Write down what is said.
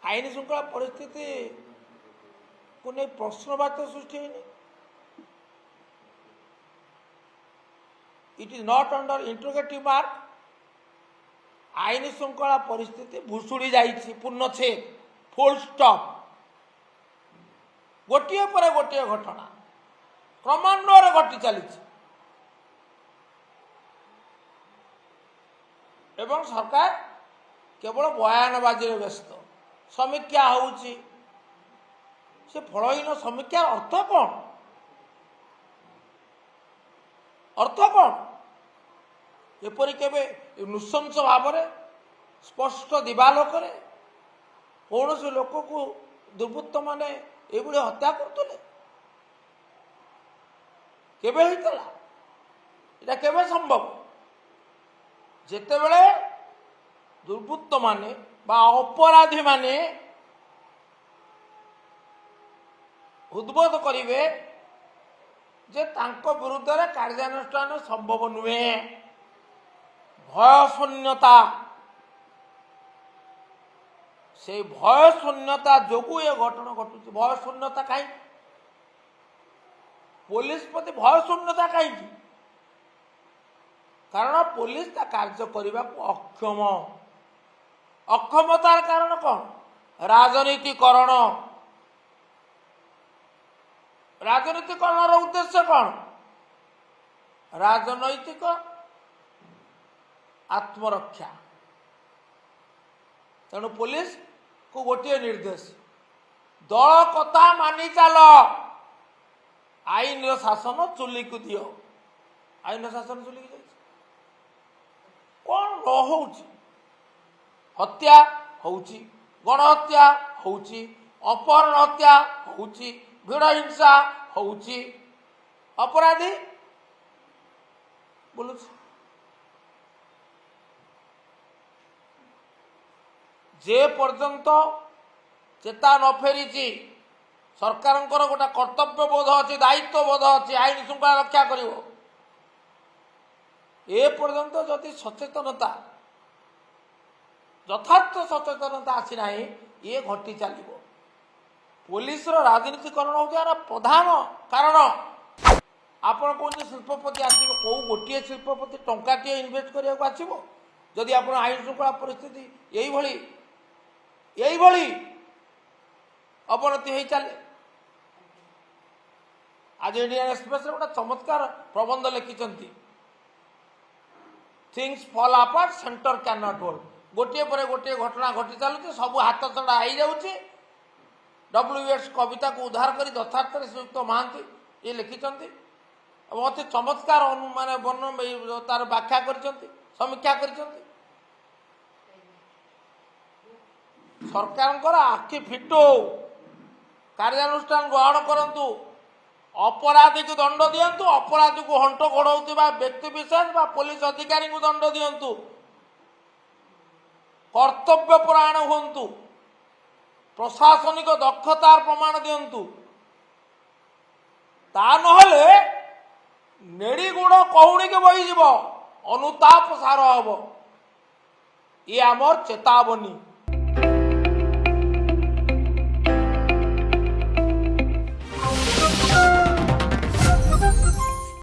आईन श्रृंखला परिस्थिति को नहीं प्रश्नवाची सृष्टि होनी। It is not under interrogative mark. आईन श्रृंखला परिस्थिति भुशुड़ी जाइए पूर्णछेद फुल स्टॉप। गोटे पर गोटे घटना क्रमान्वये घटी चली एवं सरकार केवल बयानबाजी व्यस्त। समीक्षा होउची से फलहीन समीक्षा अर्थ कौन? अर्थ कौन? एपरी केबे नृशंस भाव में स्पष्ट दिवालोक कौन से लोक को दुर्वृत्त माने एभली हत्या करते केबे होइतला? एटा केबे संभव? जेतेबेले दुर्वृत्त माने बा अपराधी माने उद्बोध करिवे जे तांको विरुद्ध रे कार्यानुष्ठान संभव नुहे। भय शून्यता से भय शून्यता जोगु ये घटना घटुची। भय शून्यता कहीं पुलिस प्रति भय शून्यता कहीं? कारण पुलिस ता कार्य करने को अक्षम। अक्षमतार कारण कौन? राजनीतिकरण। राजनीतिकरण उद्देश्य कौन? राजनैतिक आत्मरक्षा। तेणु पुलिस को गोटे निर्देश दल कथा मानि चल। आईन शासन चुली को दियो। आईन शासन चुली को कौन न होउची? हत्या होउची, गणहत्या होउची, अपहरण हत्या होउची, भिड़ हिंसा होउची, अपराधी बोलुची। जे पर्यंत चेता न फेरी सरकार गोटे कर्तव्य बोध अच्छी, दायित्व बोध अच्छी, आईन श्रृंखला रक्षा करिवो। ए पर्यंत जदि सचेतनता यथार्थ सचेतनता आसी ना ये घटी चलो। पुलिस राजनीतिकरण हो प्रधान कारण। आपण कौन शिल्पपति आसो कौ गोटे शिल्पपति टंकाटे इनभेस्ट करने आसो जदि आप आईन श्रृंखला परिस्थिति यही अवनति हो चले। आज इंडियन एक्सप्रेस गोटे चमत्कार प्रबंध लिखिं things fall apart centre can not hold. गोटे पर गोटे घटना घटी चलुचे सब हाथ चढ़ा हो जाऊे। WS कविता को उद्धार कर यथार्थ श्रीयुक्त महांती ये लिखिं अति चमत्कार माने वर्ण तार व्याख्या कर समीक्षा कर। सरकार आखि फिटो कार्यानुष्ठान ग्रहण करंतु। अपराधी को दंड दियंतु। अपराधी को हंट घोड़ाउथिबा व्यक्ति विशेष बा पुलिस अधिकारी को दंड दियंतु। कर्तव्य परायण हुंतु। प्रशासनिक दक्षतार प्रमाण दियंतु। ता नहले नेड़ी गुड़ कौड़ी के बही जीव अनुताप सार हम। ये आमर चेतावनी।